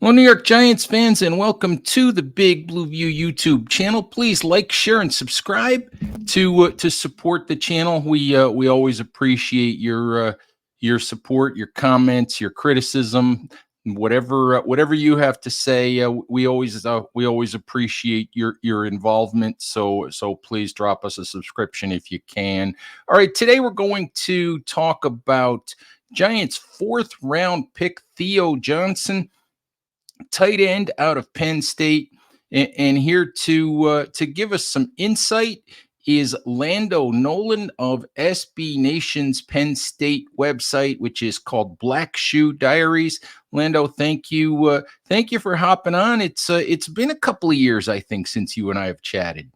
Well, New York Giants fans, and welcome to the Big Blue View YouTube channel. Please like, share, and subscribe to support the channel. We always appreciate your support, your comments, your criticism, whatever you have to say. We always appreciate your involvement. So please drop us a subscription if you can. All right, today we're going to talk about Giants' fourth round pick Theo Johnson, tight end out of Penn State. And here to give us some insight is Lando Nolan of SB Nation's Penn State website, which is called Black Shoe Diaries. Lando, thank you for hopping on. It's been a couple of years, I think, since you and I have chatted.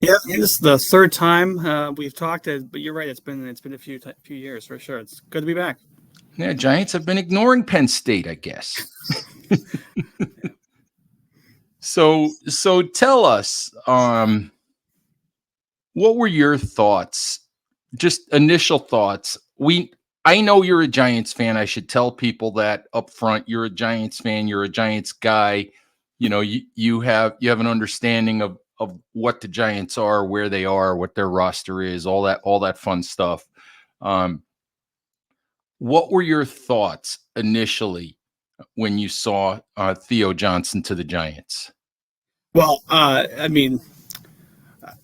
Yeah, this is the third time we've talked, but you're right. It's been a few years for sure. It's good to be back. Yeah, Giants have been ignoring Penn State, I guess. So tell us, what were your thoughts? Just initial thoughts. I know you're a Giants fan. I should tell people that up front. You're a Giants fan. You're a Giants guy. You have an understanding of what the Giants are, where they are, what their roster is, all that fun stuff. What were your thoughts initially when you saw Theo Johnson to the Giants? Well, I mean,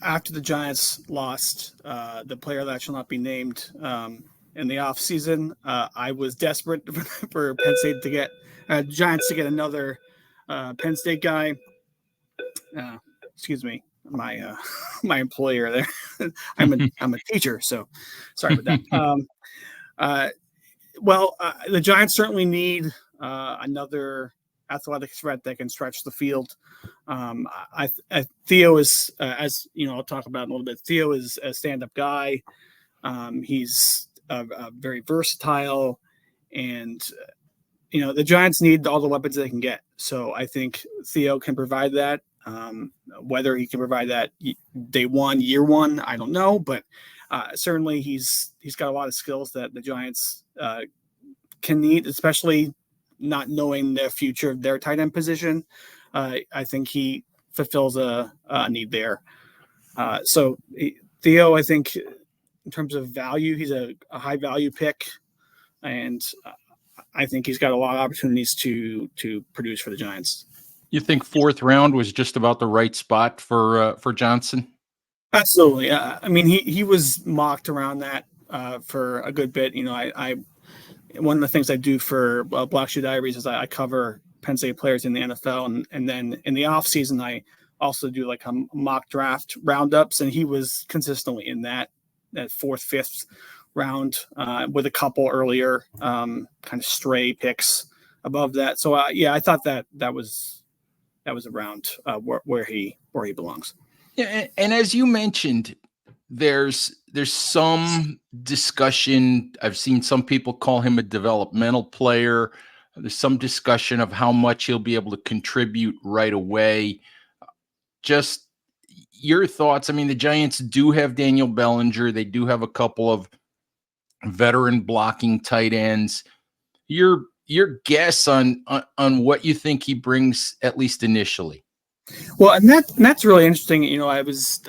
after the Giants lost the player that shall not be named in the offseason, I was desperate for Penn State to get Giants to get another Penn State guy. Excuse me, my my employer there. I'm a teacher, so sorry about that. The Giants certainly need another athletic threat that can stretch the field. Theo is, as you know, I'll talk about in a little bit. Theo is a stand-up guy. He's very versatile, and the Giants need all the weapons they can get. So I think Theo can provide that. Whether he can provide that day one, year one, I don't know, but certainly he's got a lot of skills that the Giants can need, especially not knowing the future of their tight end position. I think he fulfills a need there. So Theo, I think in terms of value, he's a high value pick, and I think he's got a lot of opportunities to produce for the Giants. You think fourth round was just about the right spot for Johnson? Absolutely. I mean, he was mocked around that for a good bit. I one of the things I do for Black Shoe Diaries is I cover Penn State players in the NFL, and then in the off season I also do like a mock draft roundups, and he was consistently in that fourth, fifth round with a couple earlier kind of stray picks above that. So I thought that was around where he belongs. Yeah, and as you mentioned, there's some discussion. I've seen some people call him a developmental player. There's some discussion of how much he'll be able to contribute right away. Just your thoughts. I mean, the Giants do have Daniel Bellinger. They do have a couple of veteran blocking tight ends. Your guess on what you think he brings, at least initially. Well, and that's really interesting. I was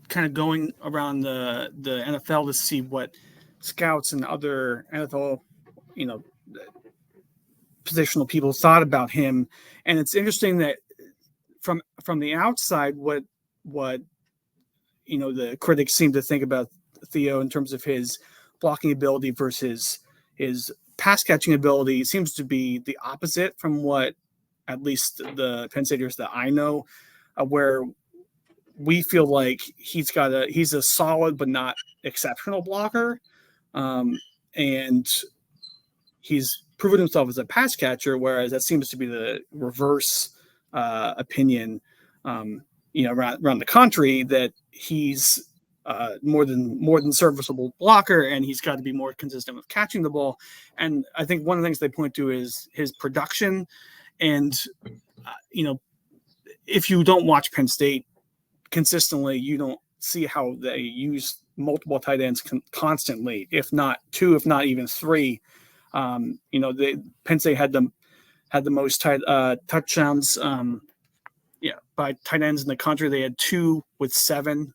kind of going around the NFL to see what scouts and other NFL, positional people thought about him, and it's interesting that from the outside, what the critics seem to think about Theo in terms of his blocking ability versus his pass catching ability seems to be the opposite from what at least the Penn Staters that I know, where we feel like he's a solid but not exceptional blocker, and he's proven himself as a pass catcher, whereas that seems to be the reverse opinion, around the country, that he's more than serviceable blocker, and he's got to be more consistent with catching the ball. And I think one of the things they point to is his production. And, if you don't watch Penn State consistently, you don't see how they use multiple tight ends constantly, if not two, if not even three. Penn State had the had the most touchdowns. By tight ends in the country. They had 2 with 7.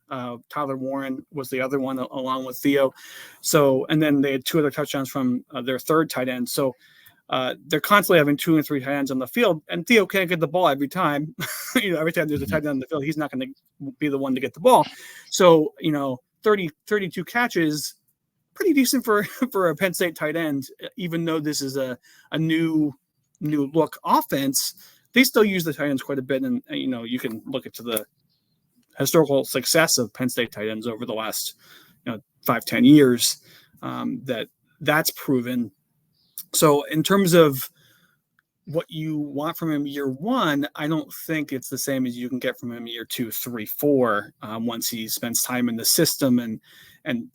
Tyler Warren was the other one, along with Theo. So, and then they had 2 other touchdowns from their third tight end. So they're constantly having 2 and 3 tight ends on the field, and Theo can't get the ball every time. Every time there's a tight end on the field, he's not going to be the one to get the ball. So, 32 catches, pretty decent for a Penn State tight end, even though this is a new look offense. They still use the tight ends quite a bit, and you can look into the historical success of Penn State tight ends over the last 5-10 years. That's proven. So in terms of what you want from him year 1, I don't think it's the same as you can get from him year 2, 3, 4. Once he spends time in the system and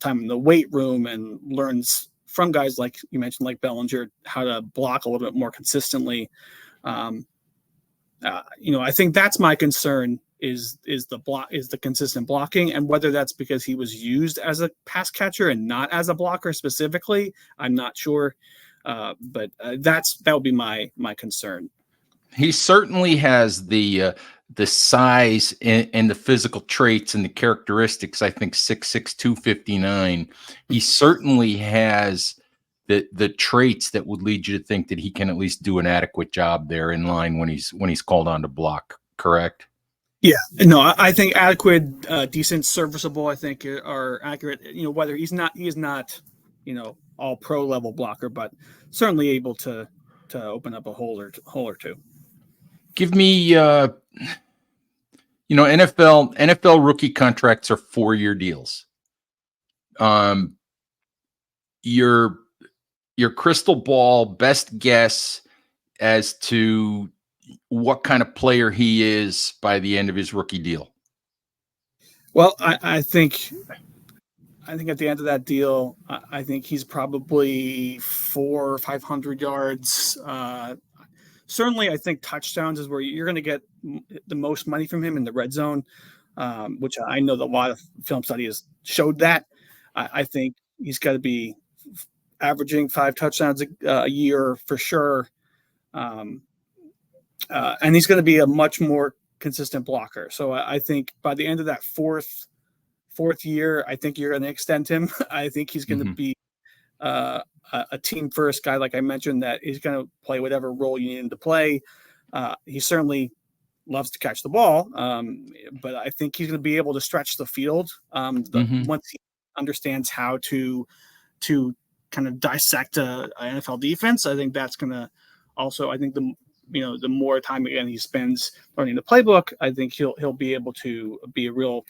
time in the weight room and learns from guys like you mentioned, like Bellinger, how to block a little bit more consistently. I think that's my concern is the consistent blocking, and whether that's because he was used as a pass catcher and not as a blocker specifically, I'm not sure. But that would be my concern. He certainly has the size and the physical traits and the characteristics. I think 6'6", 259. He certainly has the traits that would lead you to think that he can at least do an adequate job there in line when he's called on to block. Correct? Yeah, no, I think adequate, decent, serviceable, I think are accurate. Whether he is not, all pro level blocker, but certainly able to open up a hole or two. Give me, NFL rookie contracts are 4-year deals. Your crystal ball, best guess as to what kind of player he is by the end of his rookie deal. Well, I think at the end of that deal, I think he's probably 400 or 500 yards. Certainly, I think touchdowns is where you're going to get the most money from him in the red zone, which I know that a lot of film studies showed that. I think he's got to be averaging 5 touchdowns a year for sure. And he's going to be a much more consistent blocker. So I think by the end of that fourth year, I think you're going to extend him. I think he's going to be a team first guy, like I mentioned, that he's going to play whatever role you need him to play. He certainly loves to catch the ball, but I think he's going to be able to stretch the field once he understands how to kind of dissect an NFL defense. I think that's going to also, I think the more time again he spends learning the playbook, I think he'll be able to be a real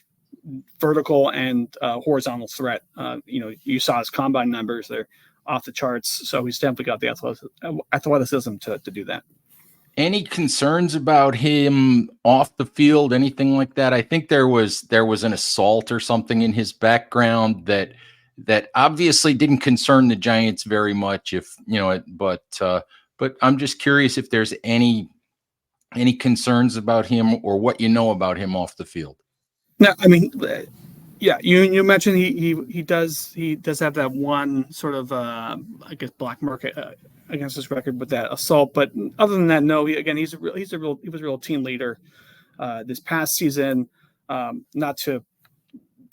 vertical and horizontal threat. You saw his combine numbers; they're off the charts. So he's definitely got the athleticism to do that. Any concerns about him off the field, anything like that? I think there was an assault or something in his background that obviously didn't concern the Giants very much. But I'm just curious if there's any concerns about him or what you know about him off the field. No, I mean, yeah, you mentioned he does have that one sort of I guess black market against his record with that assault, but other than that, no. He was a real team leader this past season. Not to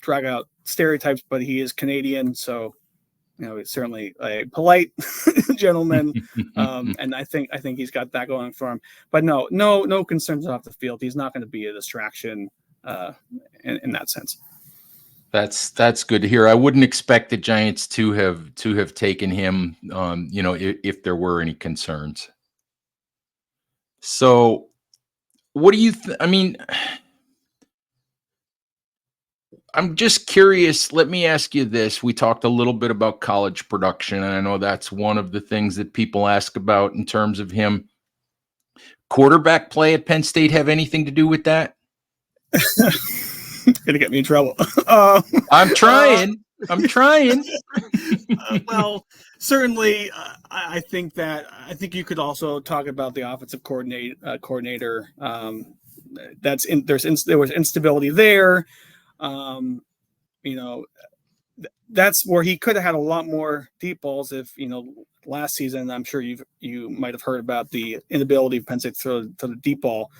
drag out stereotypes, but he is Canadian, so he's certainly a polite gentleman, and I think he's got that going for him. But no concerns off the field. He's not going to be a distraction in that sense. That's good to hear. I wouldn't expect the Giants to have taken him, if there were any concerns. So, what do you? I mean, I'm just curious. Let me ask you this. We talked a little bit about college production, and I know that's one of the things that people ask about in terms of him. Quarterback play at Penn State have anything to do with that? Gonna get me in trouble. I'm trying. Well, certainly, I think you could also talk about the offensive coordinator. There was instability there. that's where he could have had a lot more deep balls if, last season, I'm sure you might have heard about the inability of Penn State to throw the deep ball,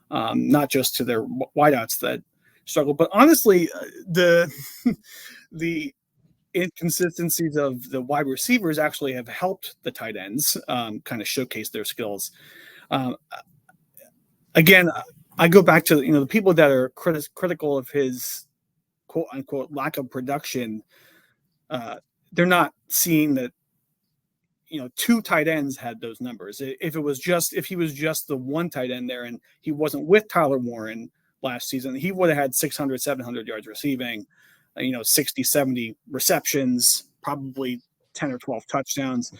not just to their wideouts that struggle, but honestly, the the inconsistencies of the wide receivers actually have helped the tight ends kind of showcase their skills. Again, I go back to the people that are critical of his quote unquote lack of production. They're not seeing that two tight ends had those numbers. If he was just the one tight end there and he wasn't with Tyler Warren last season, he would have had 600, 700 yards receiving, 60, 70 receptions, probably 10 or 12 touchdowns.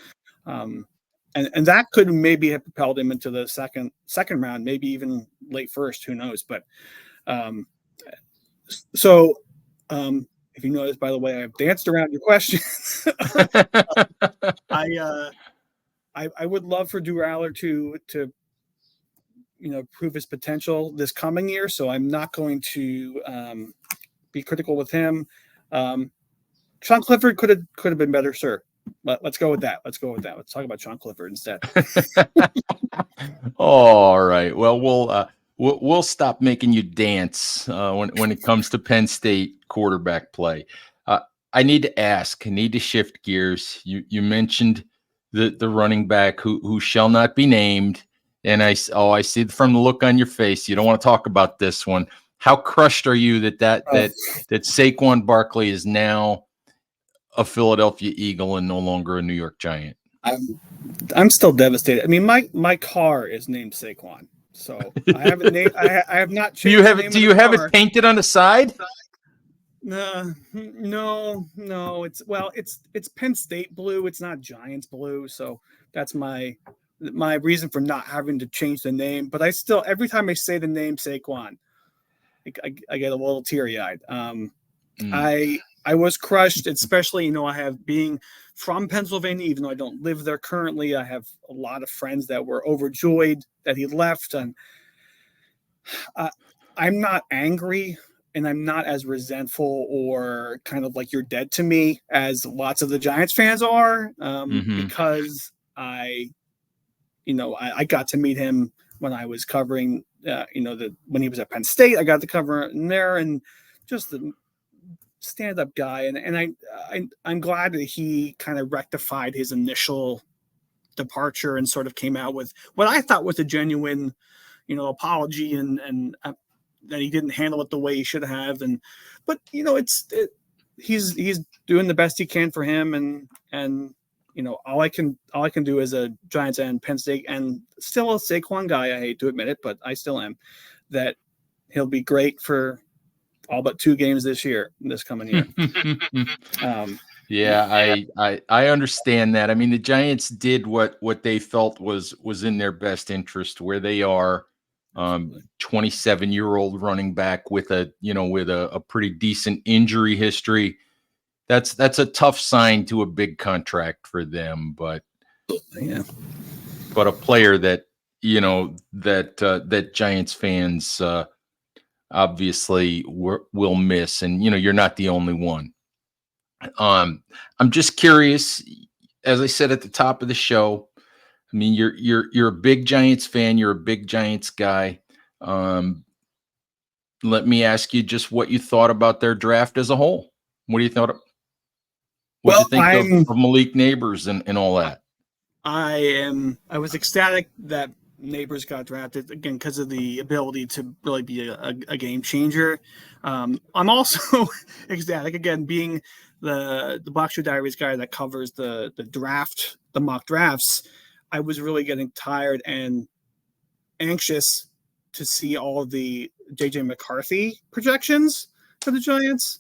And that could maybe have propelled him into the second round, maybe even late first, who knows? But if you notice, by the way, I've danced around your question. I would love for Drew Aller to prove his potential this coming year. So I'm not going to be critical with him. Sean Clifford could have been better, sir. But let's go with that. Let's talk about Sean Clifford instead. All right. Well, we'll stop making you dance when it comes to Penn State quarterback play. I need to shift gears. You mentioned the running back who shall not be named, and I see from the look on your face you don't want to talk about this one. How crushed are you that Saquon Barkley is now a Philadelphia Eagle and no longer a New York Giant? I'm still devastated. I mean, my car is named Saquon, so I haven't named. I have not changed. Do you have it painted on the side? No. It's Penn State blue. It's not Giants blue. So that's my reason for not having to change the name. But I still, every time I say the name Saquon, I get a little teary eyed. I was crushed, especially, I have being from Pennsylvania, even though I don't live there currently. I have a lot of friends that were overjoyed that he left. And I'm not angry and I'm not as resentful or kind of like you're dead to me as lots of the Giants fans are, because I got to meet him when I was covering, when he was at Penn State. I got to cover him there, and just the stand-up guy, and I'm glad that he kind of rectified his initial departure and sort of came out with what I thought was a genuine, apology, and that he didn't handle it the way he should have. But he's doing the best he can for him, and all I can do as a Giants and Penn State and still a Saquon guy. I hate to admit it, but I still am. That he'll be great for all but 2 games this coming year. I understand that. I mean, the Giants did what they felt was in their best interest, where they are 27-year-old running back with a pretty decent injury history. That's a tough sign to a big contract for them, but a player that that Giants fans obviously will miss, and you're not the only one. I'm just curious, as I said at the top of the show, I mean, you're a big Giants fan, you're a big Giants guy. Let me ask you just what you thought about their draft as a whole. What do you thought? What do you think of Malik Neighbors and all that? I was ecstatic that Neighbors got drafted, again, because of the ability to really be a game changer. I'm also ecstatic, again, being the Black Shoe Diaries guy that covers the draft, the mock drafts. I was really getting tired and anxious to see all of the JJ McCarthy projections for the Giants.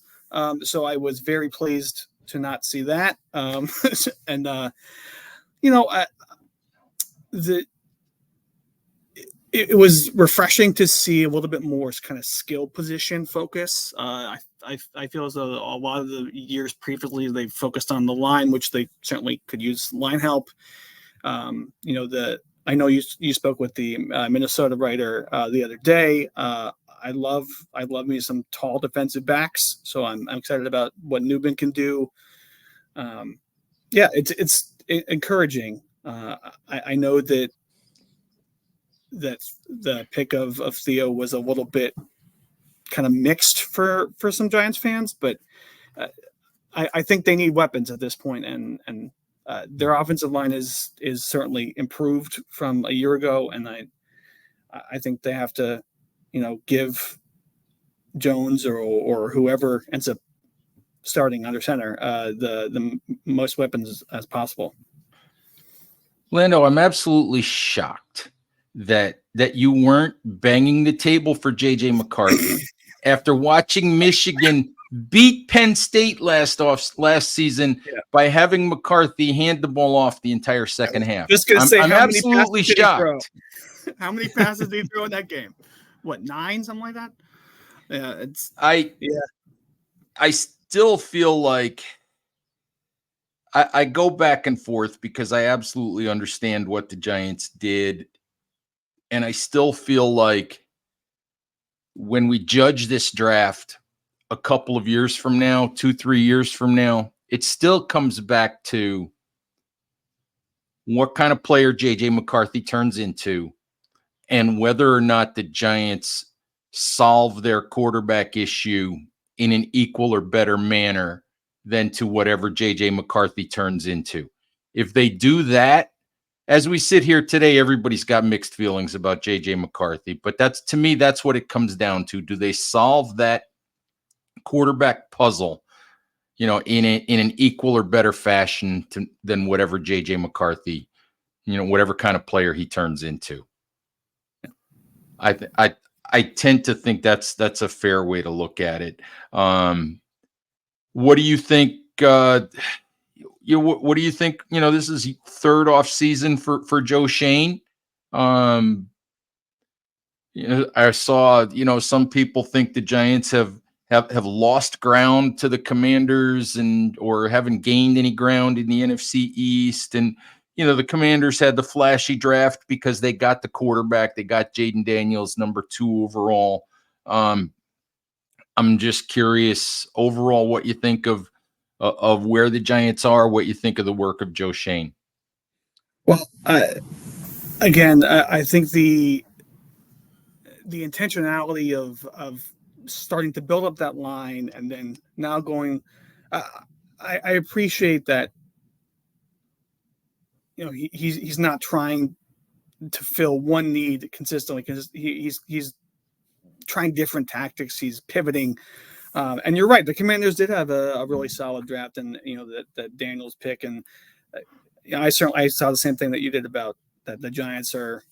So I was very pleased to not see that. It was refreshing to see a little bit more kind of skill position focus. I feel as though a lot of the years previously they focused on the line, which they certainly could use line help. I know you spoke with the Minnesota writer the other day. I love me some tall defensive backs, so I'm excited about what Newman can do. Yeah, it's encouraging. I know that the pick of Theo was a little bit kind of mixed for some Giants fans, but uh, I think they need weapons at this point, and their offensive line is certainly improved from a year ago, and I think they have to, give Jones or whoever ends up starting under center the most weapons as possible. Lando, I'm absolutely shocked that you weren't banging the table for JJ McCarthy after watching Michigan beat Penn State last season by having McCarthy hand the ball off the entire second half. Just gonna say, I'm absolutely shocked. How many passes did he throw in that game? What, 9, something like that? Yeah, I still feel like I go back and forth because I absolutely understand what the Giants did. And I still feel like when we judge this draft a couple of years from now, 2-3 years from now, it still comes back to what kind of player JJ McCarthy turns into and whether or not the Giants solve their quarterback issue in an equal or better manner than to whatever JJ McCarthy turns into. If they do that, as we sit here today, everybody's got mixed feelings about JJ McCarthy, but to me, that's what it comes down to. Do they solve that quarterback puzzle, in an equal or better fashion than whatever JJ McCarthy, whatever kind of player he turns into? I tend to think that's a fair way to look at it. What do you think? What do you think? This is third off season for Joe Shane. I saw, some people think the Giants have lost ground to the Commanders or haven't gained any ground in the NFC East. And, the Commanders had the flashy draft because they got the quarterback. They got Jaden Daniels, number 2 overall. I'm just curious overall what you think of where the Giants are, what you think of the work of Joe Shane. Well, again, I think the intentionality of starting to build up that line and then now going, I appreciate that. He's not trying to fill one need consistently because he's trying different tactics. He's pivoting. And you're right. The Commanders did have a really solid draft, and that Daniels pick, and I saw the same thing that you did about that. The Giants are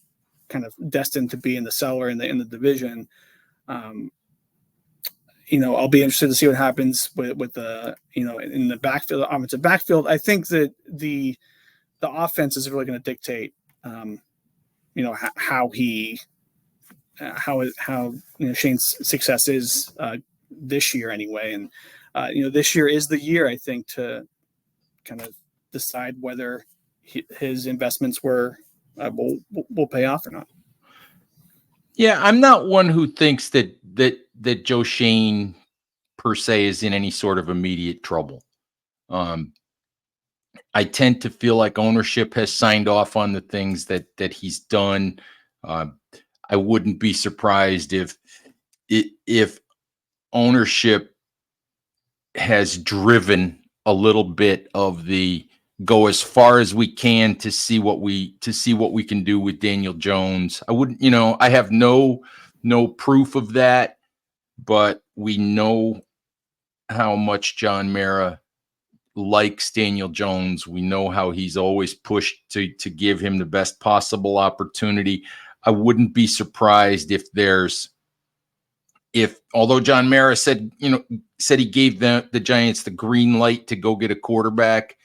kind of destined to be in the cellar in the division. I'll be interested to see what happens with the in the backfield, the offensive backfield. I think that the offense is really going to dictate how Shane's success is this year anyway. And, this year is the year, I think, to kind of decide whether his investments will pay off or not. Yeah, I'm not one who thinks that Joe Shane per se is in any sort of immediate trouble. I tend to feel like ownership has signed off on the things that he's done. I wouldn't be surprised if ownership has driven a little bit of the go as far as we can to see what we can do with Daniel Jones. I wouldn't, I have no proof of that, but we know how much John Mara likes Daniel Jones. We know how he's always pushed to give him the best possible opportunity. I wouldn't be surprised although John Mara said he gave the Giants the green light to go get a quarterback,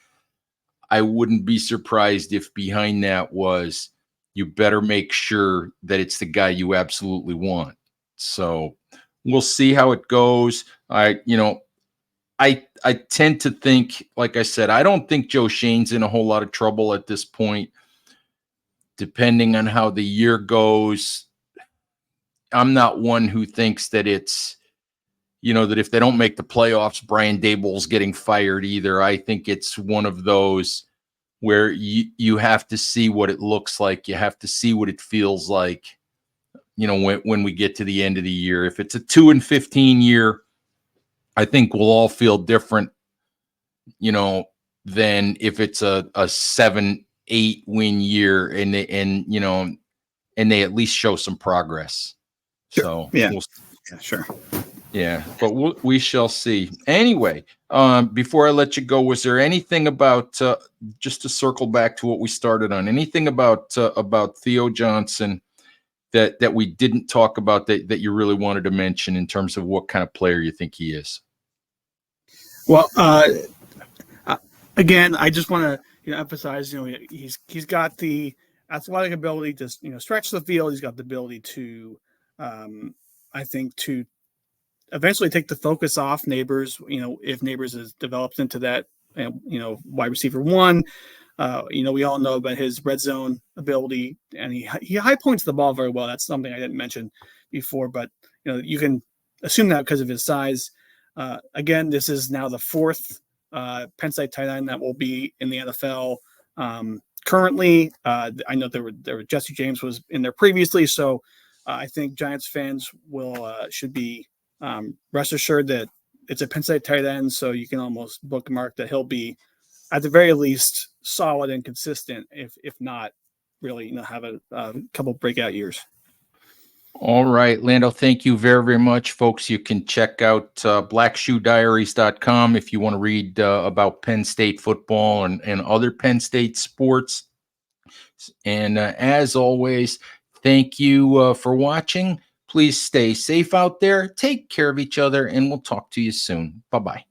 I wouldn't be surprised if behind that was, you better make sure that it's the guy you absolutely want. So we'll see how it goes. I tend to think, like I said, I don't think Joe Shane's in a whole lot of trouble at this point. Depending on how the year goes, I'm not one who thinks that it's, that if they don't make the playoffs, Brian Daboll's getting fired either. I think it's one of those where you have to see what it looks like. You have to see what it feels like, when we get to the end of the year. If it's a 2-15 year, I think we'll all feel different, than if it's a 7-8 win year and they at least show some progress. Sure. So yeah, sure. Yeah, but we shall see. Anyway, before I let you go, was there anything about just to circle back to what we started on? Anything about Theo Johnson that we didn't talk about that you really wanted to mention in terms of what kind of player you think he is? Well, again, I just want to emphasize, he's got the athletic ability to stretch the field. He's got the ability to, I think, to eventually take the focus off Neighbors. If Neighbors has developed into that, wide receiver one. We all know about his red zone ability, and he high points the ball very well. That's something I didn't mention before, but you can assume that because of his size. Again, this is now the fourth Penn State tight end that will be in the NFL. Currently, I know there were Jesse James was in there previously, so I think Giants fans should be rest assured that it's a Penn State tight end, so you can almost bookmark that he'll be at the very least solid and consistent, if not really have a couple breakout years. All right, Lando, thank you very, very much, folks. You can check out blackshoediaries.com if you want to read about Penn State football and other Penn State sports. And as always, thank you for watching. Please stay safe out there. Take care of each other, and we'll talk to you soon. Bye-bye.